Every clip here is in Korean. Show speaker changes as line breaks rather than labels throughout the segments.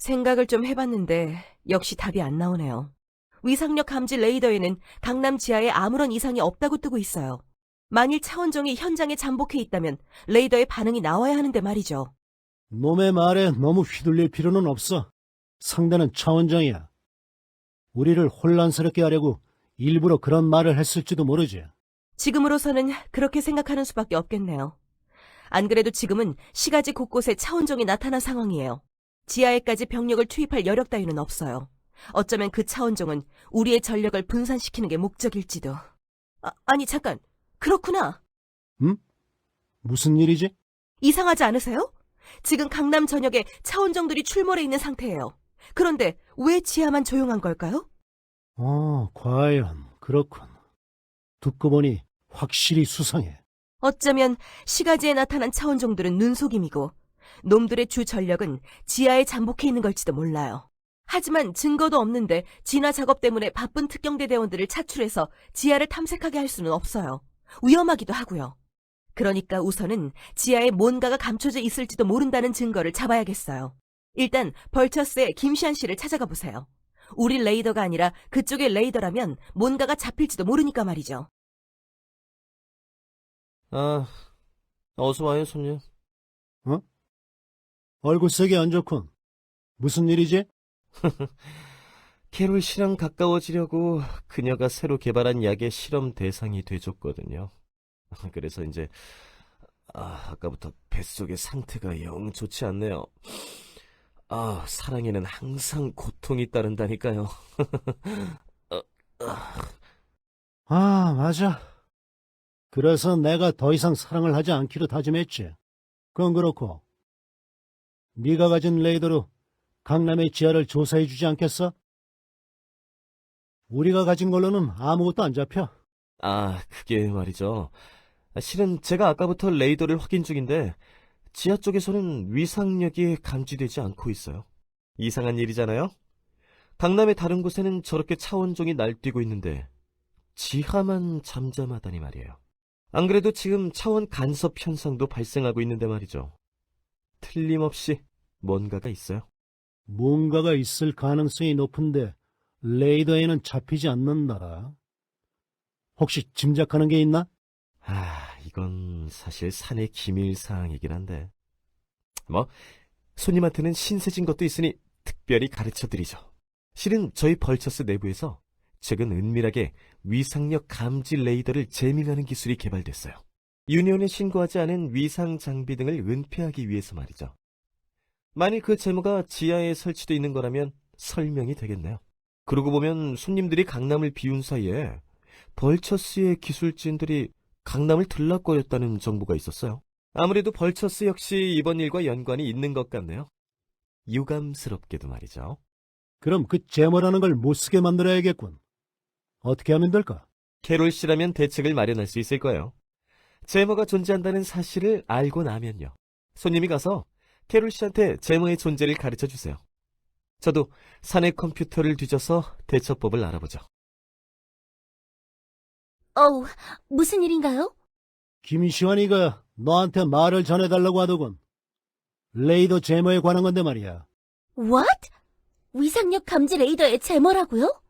생각을 좀 해봤는데 역시 답이 안 나오네요. 위상력 감지 레이더에는 강남 지하에 아무런 이상이 없다고 뜨고 있어요. 만일 차원종이 현장에 잠복해 있다면 레이더에 반응이 나와야 하는데 말이죠.
놈의 말에 너무 휘둘릴 필요는 없어. 상대는 차원장이야. 우리를 혼란스럽게 하려고 일부러 그런 말을 했을지도 모르지.
지금으로서는 그렇게 생각하는 수밖에 없겠네요. 안 그래도 지금은 시가지 곳곳에 차원종이 나타난 상황이에요. 지하에까지 병력을 투입할 여력 따위는 없어요. 어쩌면 그 차원종은 우리의 전력을 분산시키는 게 목적일지도. 아니 잠깐, 그렇구나.
응? 무슨 일이지?
이상하지 않으세요? 지금 강남 전역에 차원종들이 출몰해 있는 상태예요. 그런데 왜 지하만 조용한 걸까요?
과연 그렇군. 듣고 보니 확실히 수상해.
어쩌면 시가지에 나타난 차원종들은 눈속임이고 놈들의 주 전력은 지하에 잠복해 있는 걸지도 몰라요. 하지만 증거도 없는데 진화 작업 때문에 바쁜 특경대 대원들을 차출해서 지하를 탐색하게 할 수는 없어요. 위험하기도 하고요. 그러니까 우선은 지하에 뭔가가 감춰져 있을지도 모른다는 증거를 잡아야겠어요. 일단 벌처스의 김시안 씨를 찾아가 보세요. 우리 레이더가 아니라 그쪽의 레이더라면 뭔가가 잡힐지도 모르니까 말이죠.
어서 와요, 손님.
얼굴색이 안 좋군. 무슨 일이지?
캐롤 씨랑 가까워지려고 그녀가 새로 개발한 약의 실험 대상이 돼줬거든요. 그래서 이제 아까부터 뱃속의 상태가 영 좋지 않네요. 사랑에는 항상 고통이 따른다니까요.
맞아. 그래서 내가 더 이상 사랑을 하지 않기로 다짐했지. 그건 그렇고, 네가 가진 레이더로 강남의 지하를 조사해주지 않겠어? 우리가 가진 걸로는 아무것도 안 잡혀.
그게 말이죠. 실은 제가 아까부터 레이더를 확인 중인데 지하 쪽에서는 위상력이 감지되지 않고 있어요. 이상한 일이잖아요? 강남의 다른 곳에는 저렇게 차원종이 날뛰고 있는데 지하만 잠잠하다니 말이에요. 안 그래도 지금 차원 간섭 현상도 발생하고 있는데 말이죠. 틀림없이 뭔가가 있어요.
뭔가가 있을 가능성이 높은데 레이더에는 잡히지 않는다. 혹시 짐작하는 게 있나?
이건 사실 사내 기밀 사항이긴 한데. 손님한테는 신세진 것도 있으니 특별히 가르쳐드리죠. 실은 저희 벌처스 내부에서 최근 은밀하게 위상력 감지 레이더를 제밍하는 기술이 개발됐어요. 유니온에 신고하지 않은 위상 장비 등을 은폐하기 위해서 말이죠. 만일 그 제모가 지하에 설치되어 있는 거라면 설명이 되겠네요. 그러고 보면 손님들이 강남을 비운 사이에 벌처스의 기술진들이 강남을 들락거렸다는 정보가 있었어요. 아무래도 벌처스 역시 이번 일과 연관이 있는 것 같네요. 유감스럽게도 말이죠.
그럼 그 제모라는 걸 못쓰게 만들어야겠군. 어떻게 하면 될까?
캐롤 씨라면 대책을 마련할 수 있을 거예요. 제모가 존재한다는 사실을 알고 나면요. 손님이 가서 캐롤 씨한테 제모의 존재를 가르쳐 주세요. 저도 사내 컴퓨터를 뒤져서 대처법을 알아보죠.
무슨 일인가요?
김시환이가 너한테 말을 전해달라고 하더군. 레이더 제모에 관한 건데 말이야.
What? 위상력 감지 레이더의 제모라고요?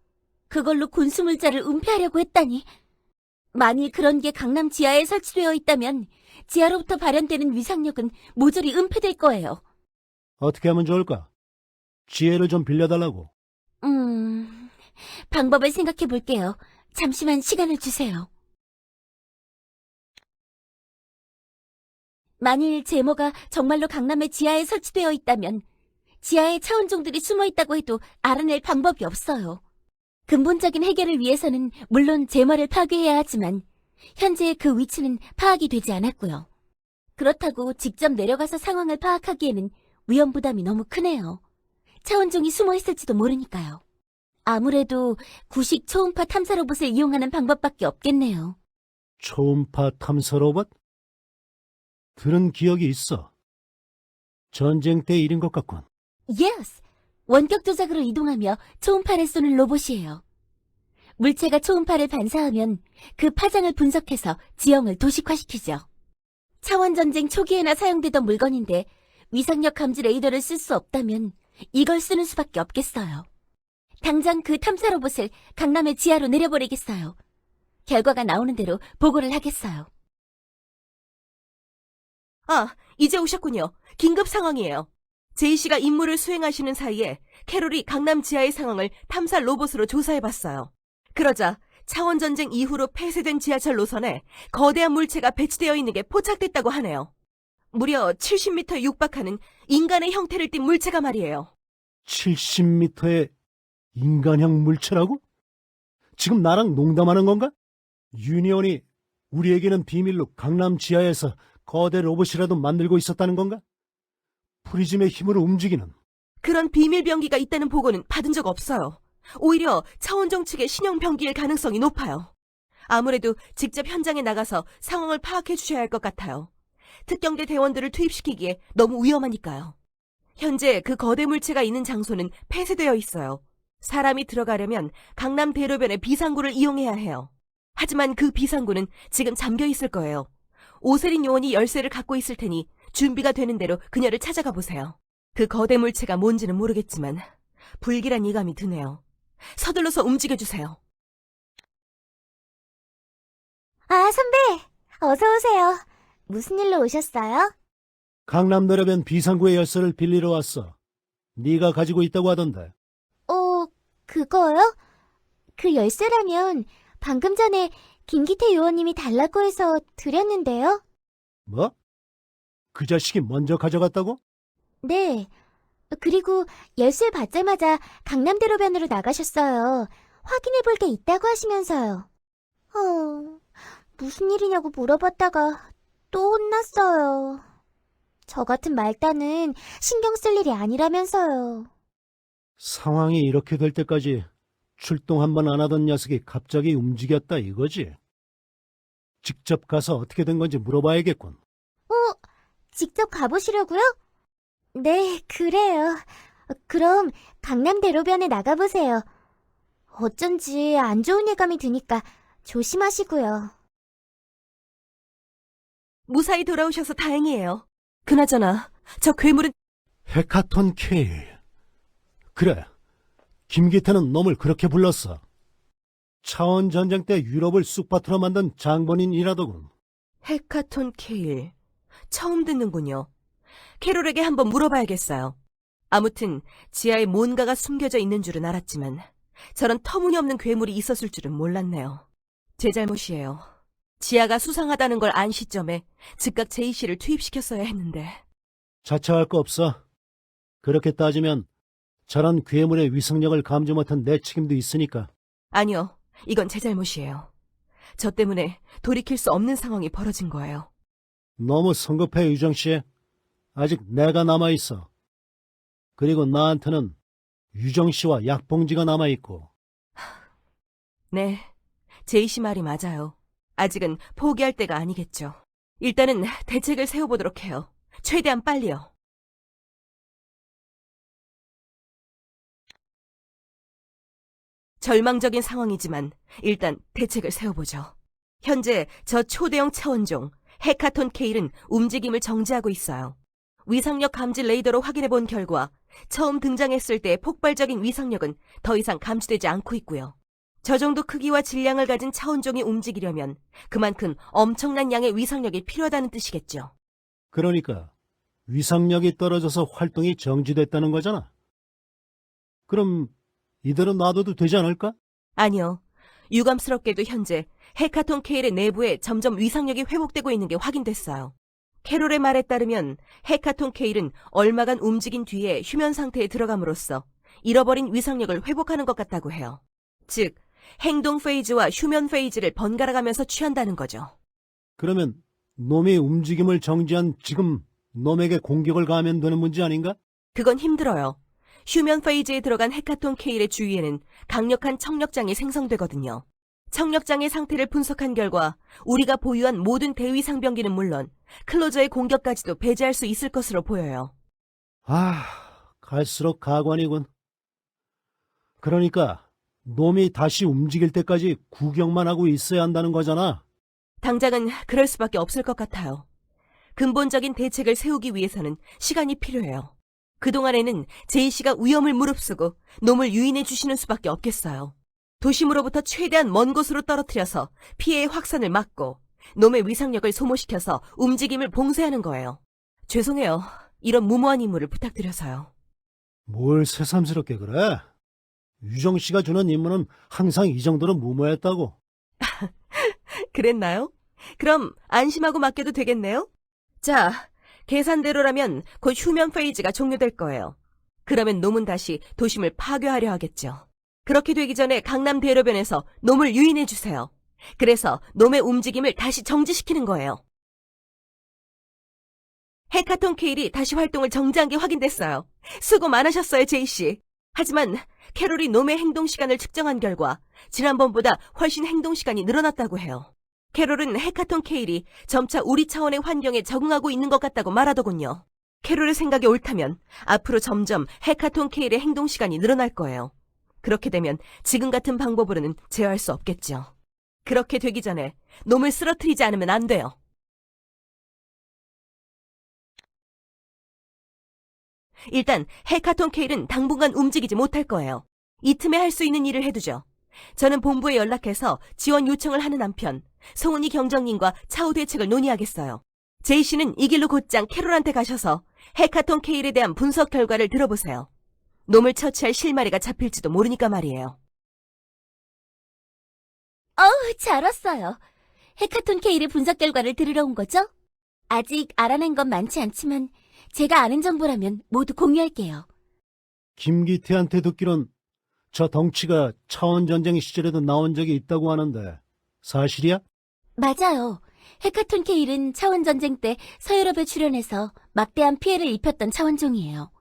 그걸로 군수물자를 은폐하려고 했다니. 만일 그런 게 강남 지하에 설치되어 있다면 지하로부터 발현되는 위상력은 모조리 은폐될 거예요.
어떻게 하면 좋을까? 지혜를 좀 빌려달라고.
방법을 생각해 볼게요. 잠시만 시간을 주세요. 만일 제모가 정말로 강남의 지하에 설치되어 있다면 지하에 차원종들이 숨어 있다고 해도 알아낼 방법이 없어요. 근본적인 해결을 위해서는 물론 제모를 파괴해야 하지만 현재 그 위치는 파악이 되지 않았고요. 그렇다고 직접 내려가서 상황을 파악하기에는 위험 부담이 너무 크네요. 차원종이 숨어 있을지도 모르니까요. 아무래도 구식 초음파 탐사 로봇을 이용하는 방법밖에 없겠네요.
초음파 탐사 로봇? 들은 기억이 있어. 전쟁 때 일인 것 같군.
Yes! 원격 조작으로 이동하며 초음파를 쏘는 로봇이에요. 물체가 초음파를 반사하면 그 파장을 분석해서 지형을 도식화시키죠. 차원전쟁 초기에나 사용되던 물건인데 위상력 감지 레이더를 쓸 수 없다면 이걸 쓰는 수밖에 없겠어요. 당장 그 탐사 로봇을 강남의 지하로 내려보내겠어요. 결과가 나오는 대로 보고를 하겠어요.
아, 이제 오셨군요. 긴급 상황이에요. 제이 씨가 임무를 수행하시는 사이에 캐롤이 강남 지하의 상황을 탐사 로봇으로 조사해봤어요. 그러자 차원전쟁 이후로 폐쇄된 지하철 노선에 거대한 물체가 배치되어 있는 게 포착됐다고 하네요. 무려 70m에 육박하는 인간의 형태를 띤 물체가 말이에요.
70m의 인간형 물체라고? 지금 나랑 농담하는 건가? 유니온이 우리에게는 비밀로 강남 지하에서 거대 로봇이라도 만들고 있었다는 건가? 프리즘의 힘으로 움직이는.
그런 비밀 병기가 있다는 보고는 받은 적 없어요. 오히려 차원종 측의 신형 병기일 가능성이 높아요. 아무래도 직접 현장에 나가서 상황을 파악해 주셔야 할 것 같아요. 특경대 대원들을 투입시키기에 너무 위험하니까요. 현재 그 거대 물체가 있는 장소는 폐쇄되어 있어요. 사람이 들어가려면 강남 대로변의 비상구를 이용해야 해요. 하지만 그 비상구는 지금 잠겨 있을 거예요. 오세린 요원이 열쇠를 갖고 있을 테니 준비가 되는 대로 그녀를 찾아가 보세요. 그 거대 물체가 뭔지는 모르겠지만 불길한 예감이 드네요. 서둘러서 움직여주세요.
아, 선배! 어서 오세요. 무슨 일로 오셨어요?
강남 대로변 비상구의 열쇠를 빌리러 왔어. 네가 가지고 있다고 하던데.
그거요? 그 열쇠라면 방금 전에 김기태 요원님이 달라고 해서 드렸는데요?
뭐? 그 자식이 먼저 가져갔다고?
네. 그리고 열쇠 받자마자 강남대로변으로 나가셨어요. 확인해볼 게 있다고 하시면서요. 무슨 일이냐고 물어봤다가 또 혼났어요. 저 같은 말단은 신경 쓸 일이 아니라면서요.
상황이 이렇게 될 때까지 출동 한 번 안 하던 녀석이 갑자기 움직였다 이거지? 직접 가서 어떻게 된 건지 물어봐야겠군.
직접 가보시려고요? 네, 그래요. 그럼 강남대로변에 나가보세요. 어쩐지 안 좋은 예감이 드니까 조심하시고요.
무사히 돌아오셔서 다행이에요. 그나저나 저 괴물은
헤카톤 케일. 그래, 김기태는 놈을 그렇게 불렀어. 차원전쟁 때 유럽을 쑥바트로 만든 장본인이라더군.
헤카톤 케일. 처음 듣는군요. 캐롤에게 한번 물어봐야겠어요. 아무튼 지하에 뭔가가 숨겨져 있는 줄은 알았지만 저런 터무니없는 괴물이 있었을 줄은 몰랐네요. 제 잘못이에요. 지하가 수상하다는 걸 안 시점에 즉각 제이 씨를 투입시켰어야 했는데.
자처할 거 없어. 그렇게 따지면 저런 괴물의 위상력을 감지 못한 내 책임도 있으니까.
아니요, 이건 제 잘못이에요. 저 때문에 돌이킬 수 없는 상황이 벌어진 거예요.
너무 성급해, 유정씨. 아직 내가 남아있어. 그리고 나한테는 유정씨와 약봉지가 남아있고.
네, 제이 씨 말이 맞아요. 아직은 포기할 때가 아니겠죠. 일단은 대책을 세워보도록 해요. 최대한 빨리요. 절망적인 상황이지만 일단 대책을 세워보죠. 현재 저 초대형 차원종 헤카톤 케일은 움직임을 정지하고 있어요. 위상력 감지 레이더로 확인해본 결과 처음 등장했을 때의 폭발적인 위상력은 더 이상 감지되지 않고 있고요. 저 정도 크기와 질량을 가진 차원종이 움직이려면 그만큼 엄청난 양의 위상력이 필요하다는 뜻이겠죠.
그러니까 위상력이 떨어져서 활동이 정지됐다는 거잖아. 그럼 이대로 놔둬도 되지 않을까?
아니요. 유감스럽게도 현재 헤카톤 케일의 내부에 점점 위상력이 회복되고 있는 게 확인됐어요. 캐롤의 말에 따르면 헤카톤 케일은 얼마간 움직인 뒤에 휴면 상태에 들어감으로써 잃어버린 위상력을 회복하는 것 같다고 해요. 즉, 행동 페이즈와 휴면 페이즈를 번갈아가면서 취한다는 거죠.
그러면 놈의 움직임을 정지한 지금 놈에게 공격을 가하면 되는 문제 아닌가?
그건 힘들어요. 휴면 페이즈에 들어간 헤카톤 케일의 주위에는 강력한 청력장이 생성되거든요. 청력장의 상태를 분석한 결과 우리가 보유한 모든 대위 상병기는 물론 클로저의 공격까지도 배제할 수 있을 것으로 보여요.
갈수록 가관이군. 그러니까 놈이 다시 움직일 때까지 구경만 하고 있어야 한다는 거잖아.
당장은 그럴 수밖에 없을 것 같아요. 근본적인 대책을 세우기 위해서는 시간이 필요해요. 그동안에는 제이 씨가 위험을 무릅쓰고 놈을 유인해 주시는 수밖에 없겠어요. 도심으로부터 최대한 먼 곳으로 떨어뜨려서 피해의 확산을 막고 놈의 위상력을 소모시켜서 움직임을 봉쇄하는 거예요. 죄송해요. 이런 무모한 임무를 부탁드려서요.
뭘 새삼스럽게 그래? 유정 씨가 주는 임무는 항상 이 정도로 무모했다고.
그랬나요? 그럼 안심하고 맡겨도 되겠네요? 자, 계산대로라면 곧 휴면 페이지가 종료될 거예요. 그러면 놈은 다시 도심을 파괴하려 하겠죠. 그렇게 되기 전에 강남 대로변에서 놈을 유인해 주세요. 그래서 놈의 움직임을 다시 정지시키는 거예요. 헤카톤 케일이 다시 활동을 정지한 게 확인됐어요. 수고 많으셨어요, 제이씨. 하지만 캐롤이 놈의 행동 시간을 측정한 결과 지난번보다 훨씬 행동 시간이 늘어났다고 해요. 캐롤은 헤카톤 케일이 점차 우리 차원의 환경에 적응하고 있는 것 같다고 말하더군요. 캐롤의 생각이 옳다면 앞으로 점점 헤카톤 케일의 행동 시간이 늘어날 거예요. 그렇게 되면 지금 같은 방법으로는 제어할 수 없겠죠. 그렇게 되기 전에 놈을 쓰러뜨리지 않으면 안 돼요. 일단 헤카톤 케일은 당분간 움직이지 못할 거예요. 이 틈에 할 수 있는 일을 해두죠. 저는 본부에 연락해서 지원 요청을 하는 한편 송은이 경정님과 차후 대책을 논의하겠어요. 제이 씨는 이 길로 곧장 캐롤한테 가셔서 헤카톤 케일에 대한 분석 결과를 들어보세요. 놈을 처치할 실마리가 잡힐지도 모르니까 말이에요.
잘 왔어요. 헤카톤 케일의 분석 결과를 들으러 온 거죠? 아직 알아낸 건 많지 않지만 제가 아는 정보라면 모두 공유할게요.
김기태한테 듣기론 저 덩치가 차원전쟁 시절에도 나온 적이 있다고 하는데 사실이야?
맞아요. 헤카톤 케일은 차원전쟁 때 서유럽에 출연해서 막대한 피해를 입혔던 차원종이에요.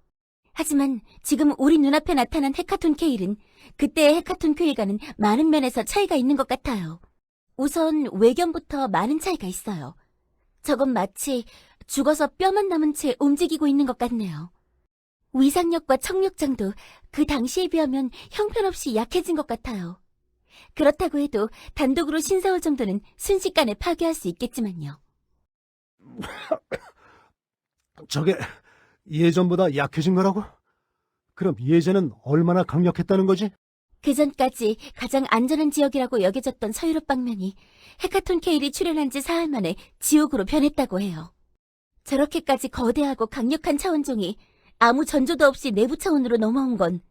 하지만 지금 우리 눈앞에 나타난 헤카톤 케일은 그때의 헤카톤 케일과는 많은 면에서 차이가 있는 것 같아요. 우선 외견부터 많은 차이가 있어요. 저건 마치 죽어서 뼈만 남은 채 움직이고 있는 것 같네요. 위상력과 청력장도 그 당시에 비하면 형편없이 약해진 것 같아요. 그렇다고 해도 단독으로 신사올 정도는 순식간에 파괴할 수 있겠지만요.
저게 예전보다 약해진 거라고? 그럼 예전엔 얼마나 강력했다는 거지?
그전까지 가장 안전한 지역이라고 여겨졌던 서유럽 방면이 헤카톤 케일이 출현한 지 사흘 만에 지옥으로 변했다고 해요. 저렇게까지 거대하고 강력한 차원종이 아무 전조도 없이 내부 차원으로 넘어온 건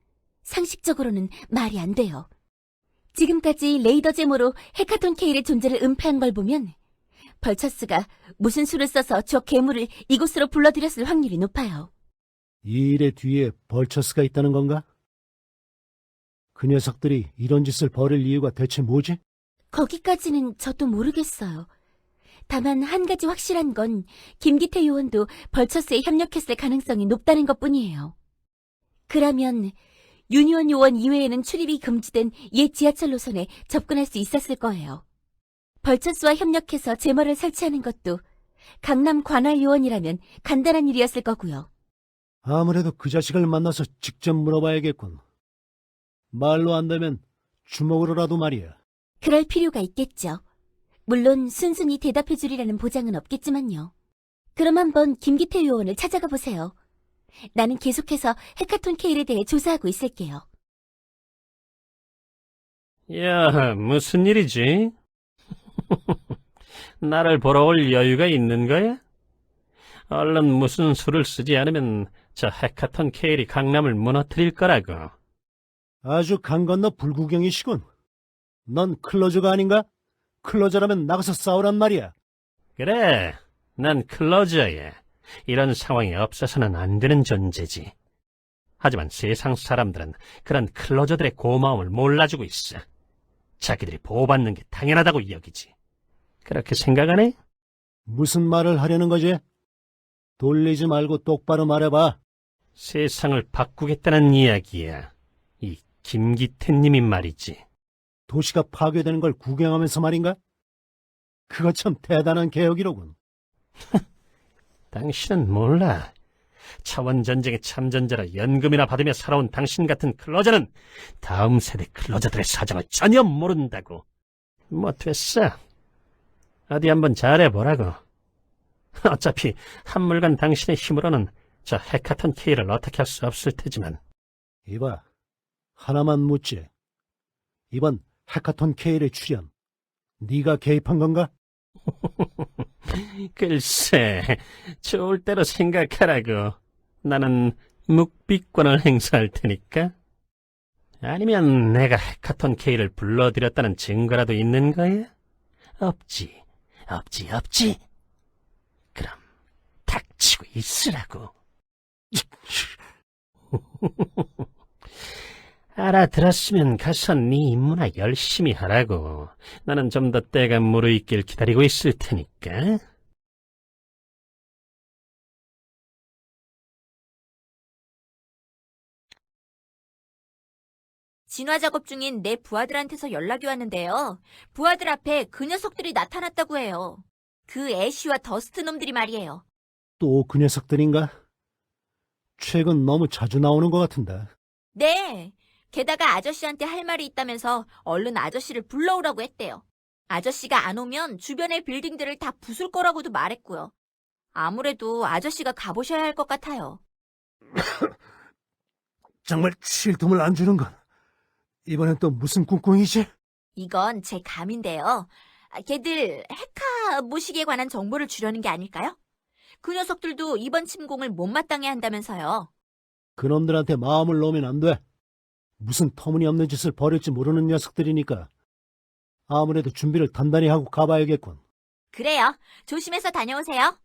상식적으로는 말이 안 돼요. 지금까지 레이더 제모로 헤카톤 케일의 존재를 은폐한 걸 보면 벌처스가 무슨 수를 써서 저 괴물을 이곳으로 불러들였을 확률이 높아요.
이 일의 뒤에 벌처스가 있다는 건가? 그 녀석들이 이런 짓을 벌일 이유가 대체 뭐지?
거기까지는 저도 모르겠어요. 다만 한 가지 확실한 건 김기태 요원도 벌처스에 협력했을 가능성이 높다는 것뿐이에요. 그러면 유니온 요원 이외에는 출입이 금지된 옛 지하철 노선에 접근할 수 있었을 거예요. 벌처스와 협력해서 제머를 설치하는 것도 강남 관할 요원이라면 간단한 일이었을 거고요.
아무래도 그 자식을 만나서 직접 물어봐야겠군. 말로 안 되면 주먹으로라도 말이야.
그럴 필요가 있겠죠. 물론 순순히 대답해 주리라는 보장은 없겠지만요. 그럼 한번 김기태 요원을 찾아가 보세요. 나는 계속해서 헤카톤 케일에 대해 조사하고 있을게요.
야, 무슨 일이지? 나를 보러 올 여유가 있는 거야? 얼른 무슨 수를 쓰지 않으면 저 헤카톤 케일이 강남을 무너뜨릴 거라고.
아주 강 건너 불구경이시군. 넌 클로저가 아닌가? 클로저라면 나가서 싸우란 말이야.
그래, 난 클로저야. 이런 상황이 없어서는 안 되는 존재지. 하지만 세상 사람들은 그런 클로저들의 고마움을 몰라주고 있어. 자기들이 보호받는 게 당연하다고 여기지. 그렇게 생각 안 해?
무슨 말을 하려는 거지? 돌리지 말고 똑바로 말해봐.
세상을 바꾸겠다는 이야기야. 이 김기태님이 말이지.
도시가 파괴되는 걸 구경하면서 말인가? 그거 참 대단한 개혁이로군.
당신은 몰라. 차원전쟁의 참전자라 연금이나 받으며 살아온 당신 같은 클로저는 다음 세대 클로저들의 사정을 전혀 모른다고. 뭐 됐어. 어디 한번 잘해보라고. 어차피 한물간 당신의 힘으로는 저 헤카톤 K를 어떻게 할 수 없을 테지만.
이봐, 하나만 묻지. 이번 해카톤 K의 출연, 네가 개입한 건가?
글쎄, 좋을 대로 생각하라고. 나는 묵비권을 행사할 테니까. 아니면 내가 헤카톤 K를 불러들였다는 증거라도 있는 거야? 없지. 그럼 닥치고 있으라고. 알아들었으면 가서 네 임무나 열심히 하라고. 나는 좀 더 때가 무르익길 기다리고 있을 테니까.
진화 작업 중인 내 부하들한테서 연락이 왔는데요. 부하들 앞에 그 녀석들이 나타났다고 해요. 그 애쉬와 더스트 놈들이 말이에요.
또 그 녀석들인가? 최근 너무 자주 나오는 것 같은데.
네. 게다가 아저씨한테 할 말이 있다면서 얼른 아저씨를 불러오라고 했대요. 아저씨가 안 오면 주변의 빌딩들을 다 부술 거라고도 말했고요. 아무래도 아저씨가 가보셔야 할 것 같아요.
정말 쉴 틈을 안 주는 건 이번엔 또 무슨 꿍꿍이지?
이건 제 감인데요. 걔들 헤카 모시기에 관한 정보를 주려는 게 아닐까요? 그 녀석들도 이번 침공을 못마땅해 한다면서요.
그놈들한테 마음을 놓으면 안 돼. 무슨 터무니없는 짓을 벌일지 모르는 녀석들이니까 아무래도 준비를 단단히 하고 가봐야겠군.
그래요. 조심해서 다녀오세요.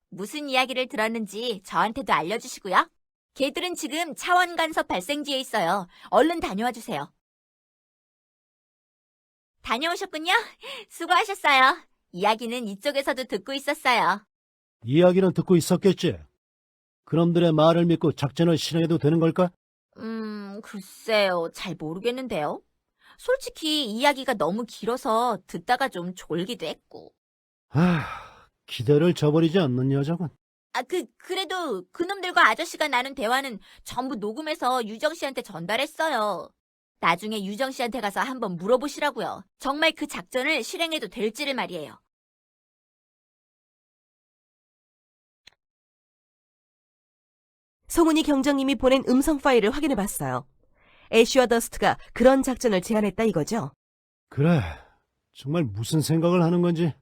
무슨 이야기를 들었는지 저한테도 알려주시고요. 걔들은 지금 차원 간섭 발생지에 있어요. 얼른 다녀와 주세요. 다녀오셨군요. 수고하셨어요. 이야기는 이쪽에서도 듣고 있었어요.
이야기는 듣고 있었겠지. 그놈들의 말을 믿고 작전을 실행해도 되는 걸까?
글쎄요. 잘 모르겠는데요. 솔직히 이야기가 너무 길어서 듣다가 좀 졸기도 했고.
기대를 저버리지 않는 여자군.
그래도 그놈들과 아저씨가 나눈 대화는 전부 녹음해서 유정 씨한테 전달했어요. 나중에 유정 씨한테 가서 한번 물어보시라고요. 정말 그 작전을 실행해도 될지를 말이에요.
송은이 경정님이 보낸 음성 파일을 확인해봤어요. 애쉬와 더스트가 그런 작전을 제안했다 이거죠.
그래, 정말 무슨 생각을 하는 건지.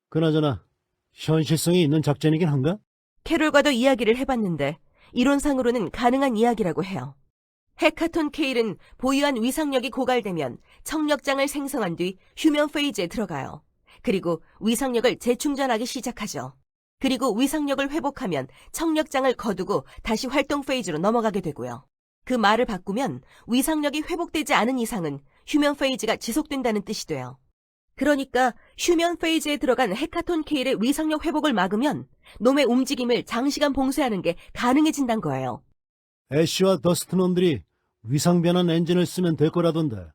그나저나 현실성이 있는 작전이긴 한가?
캐롤과도 이야기를 해봤는데 이론상으로는 가능한 이야기라고 해요. 헤카톤 K는 보유한 위상력이 고갈되면 청력장을 생성한 뒤 휴면 페이지에 들어가요. 그리고 위상력을 재충전하기 시작하죠. 그리고 위상력을 회복하면 청력장을 거두고 다시 활동 페이지로 넘어가게 되고요. 그 말을 바꾸면 위상력이 회복되지 않은 이상은 휴면 페이지가 지속된다는 뜻이 돼요. 그러니까 휴면 페이지에 들어간 헤카톤 K의 위상력 회복을 막으면 놈의 움직임을 장시간 봉쇄하는 게 가능해진단 거예요.
애쉬와 더스트 놈들이 위상변환 엔진을 쓰면 될 거라던데.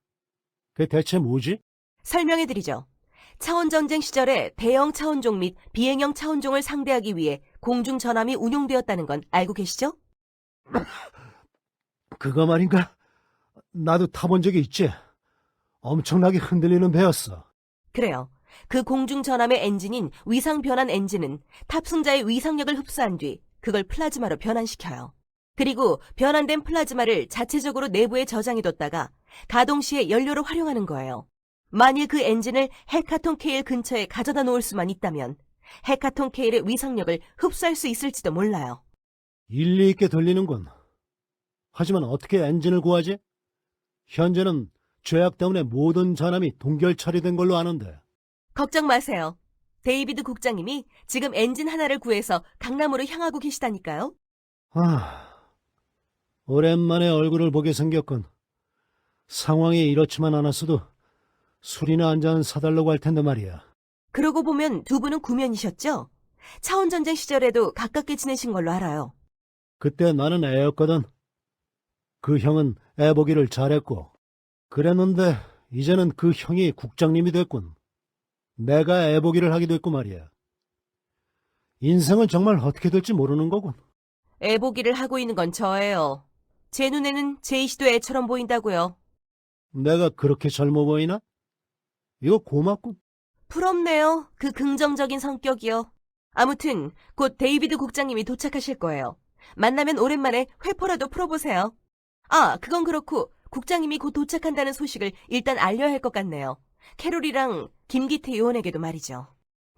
그게 대체 뭐지?
설명해드리죠. 차원전쟁 시절에 대형 차원종 및 비행형 차원종을 상대하기 위해 공중전함이 운용되었다는 건 알고 계시죠?
그거 말인가? 나도 타본 적이 있지. 엄청나게 흔들리는 배였어.
그래요. 그 공중전함의 엔진인 위상변환 엔진은 탑승자의 위상력을 흡수한 뒤 그걸 플라즈마로 변환시켜요. 그리고 변환된 플라즈마를 자체적으로 내부에 저장해뒀다가 가동 시에 연료로 활용하는 거예요. 만일 그 엔진을 헤카톤 K의 근처에 가져다 놓을 수만 있다면 헤카톤 K의 위상력을 흡수할 수 있을지도 몰라요.
일리 있게 들리는군. 하지만 어떻게 엔진을 구하지? 현재는 죄악 때문에 모든 전함이 동결 처리된 걸로 아는데.
걱정 마세요. 데이비드 국장님이 지금 엔진 하나를 구해서 강남으로 향하고 계시다니까요.
오랜만에 얼굴을 보게 생겼군. 상황이 이렇지만 않았어도 술이나 한잔 사달라고 할 텐데 말이야.
그러고 보면 두 분은 구면이셨죠? 차원전쟁 시절에도 가깝게 지내신 걸로 알아요.
그때 나는 애였거든. 그 형은 애 보기를 잘했고. 그랬는데 이제는 그 형이 국장님이 됐군. 내가 애 보기를 하게 됐고 말이야. 인생은 정말 어떻게 될지 모르는 거군.
애보기를 하고 있는 건 저예요. 제 눈에는 제이 씨도 애처럼 보인다고요.
내가 그렇게 젊어 보이나? 이거 고맙군.
부럽네요. 그 긍정적인 성격이요. 아무튼 곧 데이비드 국장님이 도착하실 거예요. 만나면 오랜만에 회포라도 풀어보세요. 아, 그건 그렇고 국장님이 곧 도착한다는 소식을 일단 알려야 할 것 같네요. 캐롤이랑 김기태 요원에게도 말이죠.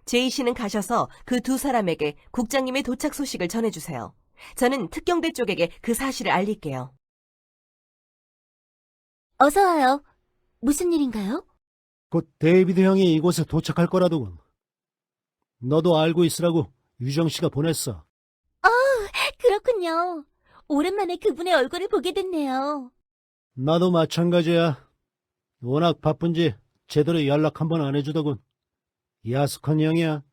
제이 씨는 가셔서 그 두 사람에게 국장님의 도착 소식을 전해주세요. 저는 특경대 쪽에게 그 사실을 알릴게요.
어서 와요. 무슨 일인가요?
곧 데이비드 형이 이곳에 도착할 거라더군. 너도 알고 있으라고 유정 씨가 보냈어.
그렇군요. 오랜만에 그분의 얼굴을 보게 됐네요.
나도 마찬가지야. 워낙 바쁜지 제대로 연락 한 번 안 해주더군. 야속한 형이야.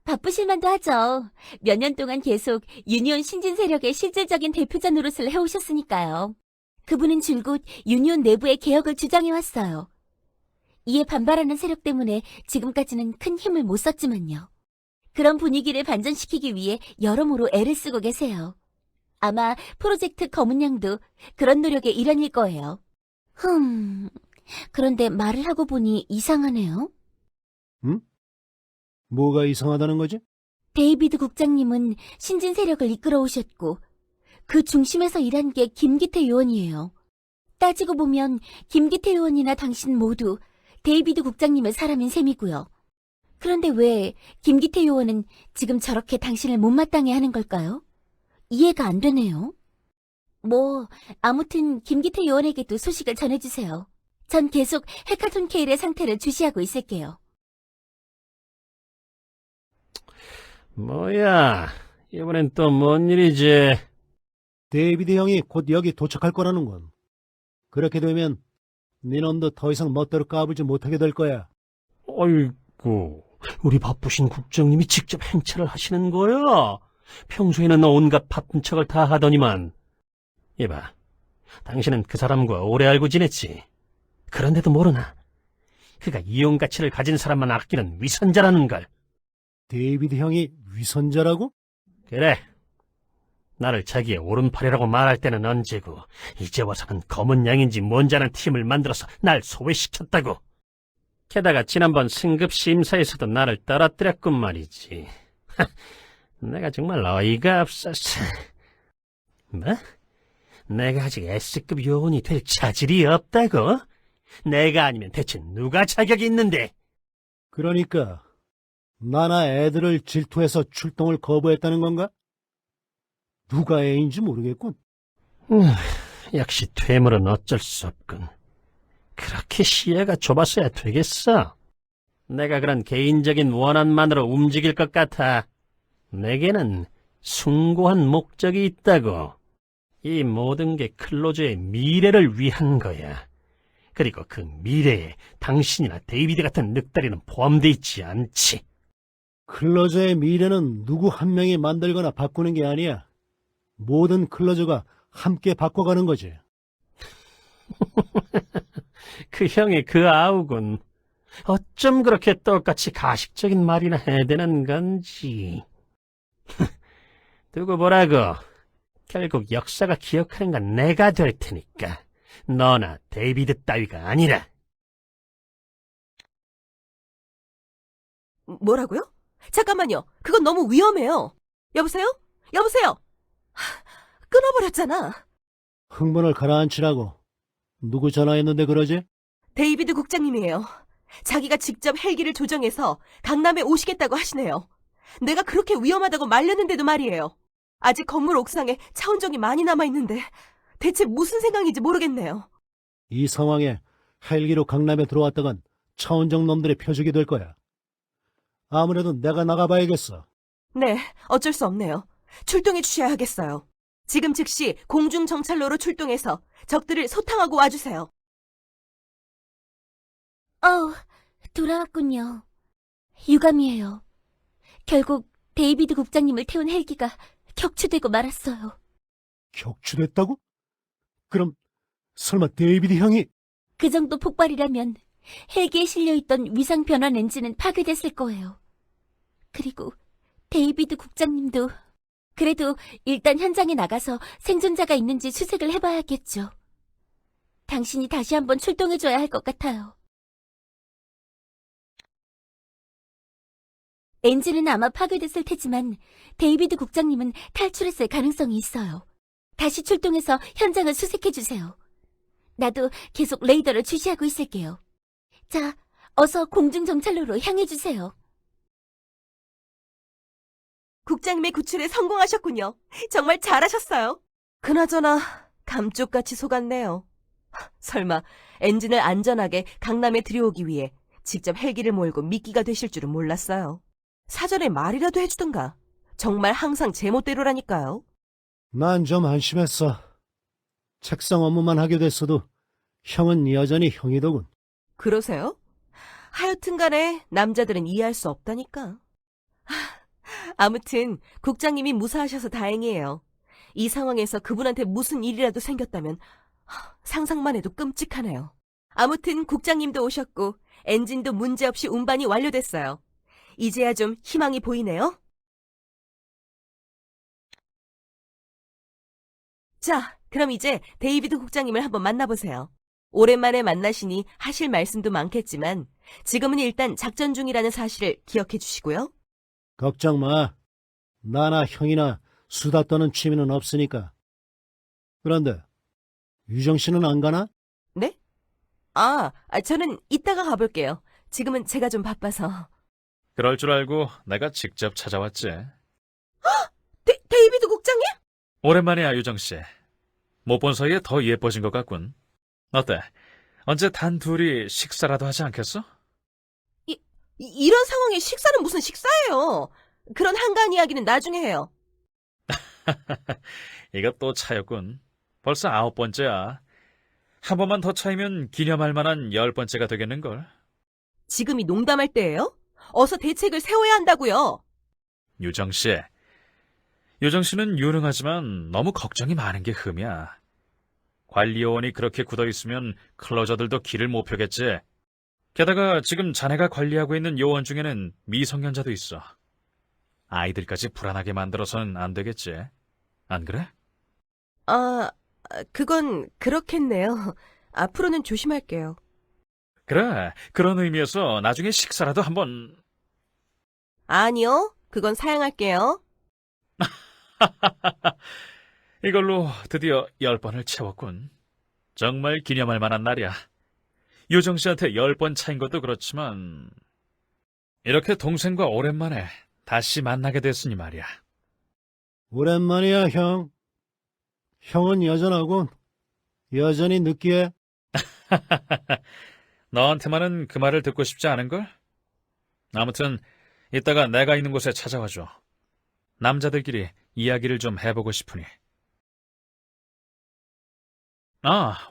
바쁘실만도 하죠. 몇 년 동안 계속 유니온 신진 세력의 실질적인 대표자 노릇을 해오셨으니까요. 그분은 줄곧 유니온 내부의 개혁을 주장해왔어요. 이에 반발하는 세력 때문에 지금까지는 큰 힘을 못 썼지만요. 그런 분위기를 반전시키기 위해 여러모로 애를 쓰고 계세요. 아마 프로젝트 검은 양도 그런 노력의 일환일 거예요. 그런데 말을 하고 보니 이상하네요.
응? 뭐가 이상하다는 거지?
데이비드 국장님은 신진 세력을 이끌어 오셨고 그 중심에서 일한 게 김기태 요원이에요. 따지고 보면 김기태 요원이나 당신 모두 데이비드 국장님의 사람인 셈이고요. 그런데 왜 김기태 요원은 지금 저렇게 당신을 못마땅해 하는 걸까요? 이해가 안 되네요. 아무튼 김기태 요원에게도 소식을 전해주세요. 전 계속 헤카톤 케일의 상태를 주시하고 있을게요.
뭐야, 이번엔 또 뭔 일이지?
데이비드 형이 곧 여기 도착할 거라는 건. 그렇게 되면 네 놈도 더 이상 멋대로 까불지 못하게 될 거야.
아이고, 우리 바쁘신 국장님이 직접 행차를 하시는 거야? 평소에는 온갖 바쁜 척을 다 하더니만. 이봐, 당신은 그 사람과 오래 알고 지냈지. 그런데도 모르나? 그가 이용 가치를 가진 사람만 아끼는 위선자라는 걸.
데이비드 형이 위선자라고?
그래. 나를 자기의 오른팔이라고 말할 때는 언제고 이제 와서는 검은 양인지 뭔지 아는 팀을 만들어서 날 소외시켰다고. 게다가 지난번 승급 심사에서도 나를 떨어뜨렸군 말이지. 내가 정말 어이가 없었어. 뭐? 내가 아직 S급 요원이 될 자질이 없다고? 내가 아니면 대체 누가 자격이 있는데?
그러니까 나나 애들을 질투해서 출동을 거부했다는 건가? 누가 애인지 모르겠군.
역시 퇴물은 어쩔 수 없군. 그렇게 시야가 좁았어야 되겠어. 내가 그런 개인적인 원한만으로 움직일 것 같아. 내게는 숭고한 목적이 있다고. 이 모든 게 클로저의 미래를 위한 거야. 그리고 그 미래에 당신이나 데이비드 같은 늑다리는 포함돼 있지 않지.
클로저의 미래는 누구 한 명이 만들거나 바꾸는 게 아니야. 모든 클로저가 함께 바꿔가는 거지.
그 형의 그 아우군. 어쩜 그렇게 똑같이 가식적인 말이나 해야 되는 건지. 두고 보라고. 결국 역사가 기억하는 건 내가 될 테니까. 너나 데이비드 따위가 아니라.
뭐라고요? 잠깐만요. 그건 너무 위험해요. 여보세요? 여보세요? 끊어버렸잖아.
흥분을 가라앉히라고. 누구 전화했는데 그러지?
데이비드 국장님이에요. 자기가 직접 헬기를 조정해서 강남에 오시겠다고 하시네요. 내가 그렇게 위험하다고 말렸는데도 말이에요. 아직 건물 옥상에 차원종이 많이 남아있는데 대체 무슨 생각인지 모르겠네요.
이 상황에 헬기로 강남에 들어왔다간 차원정 놈들의 표적이 될 거야. 아무래도 내가 나가봐야겠어.
네, 어쩔 수 없네요. 출동해 주셔야 하겠어요. 지금 즉시 공중정찰로로 출동해서 적들을 소탕하고 와주세요.
돌아왔군요. 유감이에요. 결국 데이비드 국장님을 태운 헬기가 격추되고 말았어요.
격추됐다고? 그럼 설마 데이비드 형이...
그 정도 폭발이라면 헬기에 실려있던 위상 변환 엔진은 파괴됐을 거예요. 그리고 데이비드 국장님도... 그래도 일단 현장에 나가서 생존자가 있는지 수색을 해봐야겠죠. 당신이 다시 한번 출동해줘야 할 것 같아요. 엔진은 아마 파괴됐을 테지만 데이비드 국장님은 탈출했을 가능성이 있어요. 다시 출동해서 현장을 수색해주세요. 나도 계속 레이더를 주시하고 있을게요. 자, 어서 공중정찰로로 향해주세요.
국장님의 구출에 성공하셨군요. 정말 잘하셨어요. 그나저나 감쪽같이 속았네요. 설마 엔진을 안전하게 강남에 들여오기 위해 직접 헬기를 몰고 미끼가 되실 줄은 몰랐어요. 사전에 말이라도 해주던가. 정말 항상 제멋대로라니까요.
난 좀 안심했어. 책상 업무만 하게 됐어도 형은 여전히 형이더군.
그러세요? 하여튼 간에 남자들은 이해할 수 없다니까. 아무튼 국장님이 무사하셔서 다행이에요. 이 상황에서 그분한테 무슨 일이라도 생겼다면 상상만 해도 끔찍하네요. 아무튼 국장님도 오셨고 엔진도 문제없이 운반이 완료됐어요. 이제야 좀 희망이 보이네요. 자, 그럼 이제 데이비드 국장님을 한번 만나보세요. 오랜만에 만나시니 하실 말씀도 많겠지만 지금은 일단 작전 중이라는 사실을 기억해 주시고요.
걱정 마. 나나 형이나 수다 떠는 취미는 없으니까. 그런데 유정 씨는 안 가나?
네? 저는 이따가 가볼게요. 지금은 제가 좀 바빠서.
그럴 줄 알고 내가 직접 찾아왔지.
데이비드 국장님?
오랜만이야, 유정씨. 못 본 사이에 더 예뻐진 것 같군. 어때? 언제 단 둘이 식사라도 하지 않겠어?
이런 상황에 식사는 무슨 식사예요? 그런 한가한 이야기는 나중에 해요.
이거 또 차였군. 벌써 9번째야. 한 번만 더 차이면 기념할 만한 10번째가 되겠는걸.
지금이 농담할 때예요? 어서 대책을 세워야 한다고요.
유정씨. 유정씨는 유능하지만 너무 걱정이 많은 게 흠이야. 관리요원이 그렇게 굳어있으면 클로저들도 길을 못 펴겠지. 게다가 지금 자네가 관리하고 있는 요원 중에는 미성년자도 있어. 아이들까지 불안하게 만들어서는 안 되겠지. 안 그래?
그건 그렇겠네요. 앞으로는 조심할게요.
그래, 그런 의미에서 나중에 식사라도 한번...
아니요, 그건 사양할게요.
이걸로 드디어 10번을 채웠군. 정말 기념할 만한 날이야. 유정 씨한테 10번 차인 것도 그렇지만 이렇게 동생과 오랜만에 다시 만나게 됐으니 말이야.
오랜만이야, 형. 형은 여전하군. 여전히 느끼해.
너한테만은 그 말을 듣고 싶지 않은걸? 아무튼 이따가 내가 있는 곳에 찾아와줘. 남자들끼리 이야기를 좀 해보고 싶으니.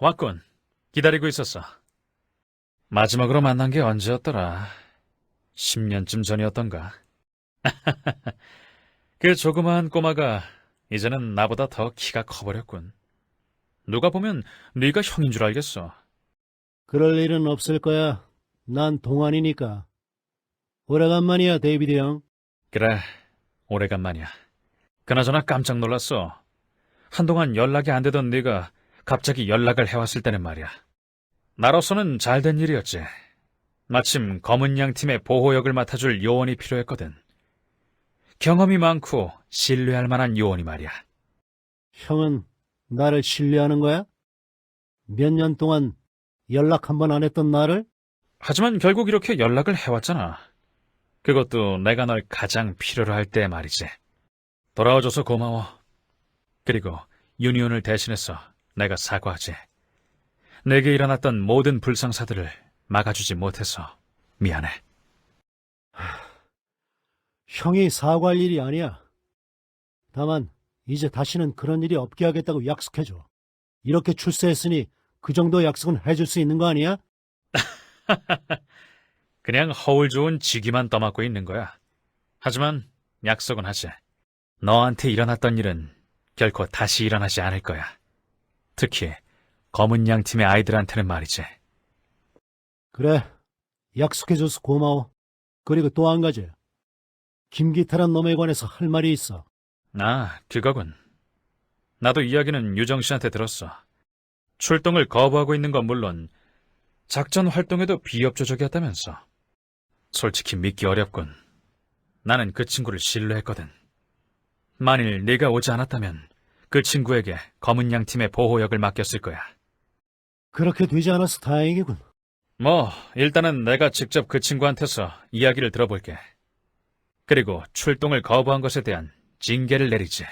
왔군. 기다리고 있었어. 마지막으로 만난 게 언제였더라? 10년쯤 전이었던가. 그 조그마한 꼬마가 이제는 나보다 더 키가 커버렸군. 누가 보면 네가 형인 줄 알겠어.
그럴 일은 없을 거야. 난 동안이니까. 오래간만이야, 데이비드 형.
그래, 오래간만이야. 그나저나 깜짝 놀랐어. 한동안 연락이 안 되던 네가 갑자기 연락을 해왔을 때는 말이야. 나로서는 잘된 일이었지. 마침 검은 양 팀의 보호역을 맡아줄 요원이 필요했거든. 경험이 많고 신뢰할 만한 요원이 말이야.
형은 나를 신뢰하는 거야? 몇 년 동안 연락 한 번 안 했던 나를?
하지만 결국 이렇게 연락을 해왔잖아. 그것도 내가 널 가장 필요로 할 때 말이지. 돌아와줘서 고마워. 그리고 유니온을 대신해서 내가 사과하지. 내게 일어났던 모든 불상사들을 막아주지 못해서 미안해.
형이 사과할 일이 아니야. 다만 이제 다시는 그런 일이 없게 하겠다고 약속해줘. 이렇게 출세했으니 그 정도 약속은 해줄 수 있는 거 아니야?
그냥 허울 좋은 직위만 떠맡고 있는 거야. 하지만 약속은 하지. 너한테 일어났던 일은 결코 다시 일어나지 않을 거야. 특히 검은 양 팀의 아이들한테는 말이지.
그래, 약속해줘서 고마워. 그리고 또 한 가지. 김기태란 놈에 관해서 할 말이 있어.
그거군. 나도 이야기는 유정 씨한테 들었어. 출동을 거부하고 있는 건 물론 작전 활동에도 비협조적이었다면서. 솔직히 믿기 어렵군. 나는 그 친구를 신뢰했거든. 만일 네가 오지 않았다면 그 친구에게 검은 양 팀의 보호역을 맡겼을 거야.
그렇게 되지 않아서 다행이군.
뭐 일단은 내가 직접 그 친구한테서 이야기를 들어볼게. 그리고 출동을 거부한 것에 대한 징계를 내리지.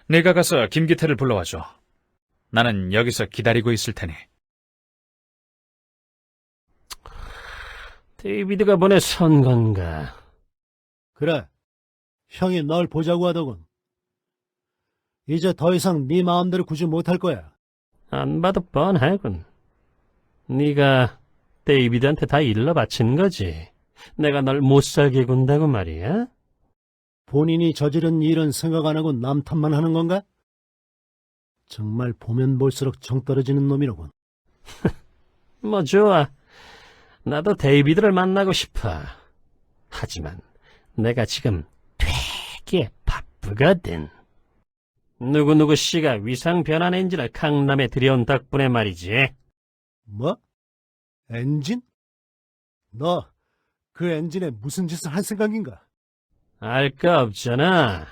네가 가서 김기태를 불러와줘. 나는 여기서 기다리고 있을 테니.
데이비드가 보내선 건가?
그래, 형이 널 보자고 하더군. 이제 더 이상 네 마음대로 구지 못할 거야.
안 봐도 뻔하군. 네가 데이비드한테 다 일러 바친 거지. 내가 널 못살게 군다고 말이야?
본인이 저지른 일은 생각 안 하고 남 탓만 하는 건가? 정말 보면 볼수록 정 떨어지는 놈이로군.
뭐 좋아. 나도 데이비드를 만나고 싶어. 하지만 내가 지금 되게 바쁘거든. 누구누구 씨가 위상 변환 엔진을 강남에 들여온 덕분에 말이지.
뭐? 엔진? 너 그 엔진에 무슨 짓을 할 생각인가?
알 거 없잖아.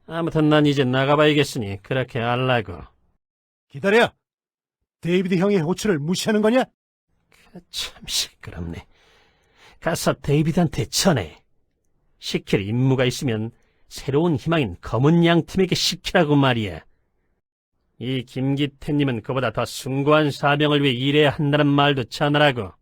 아무튼 난 이제 나가봐야겠으니 그렇게 알라고.
기다려! 데이비드 형의 호출을 무시하는 거냐?
참 시끄럽네. 가서 데이비드한테 전해. 시킬 임무가 있으면 새로운 희망인 검은 양 팀에게 시키라고 말이야. 이 김기태님은 그보다 더 숭고한 사명을 위해 일해야 한다는 말도 전하라고.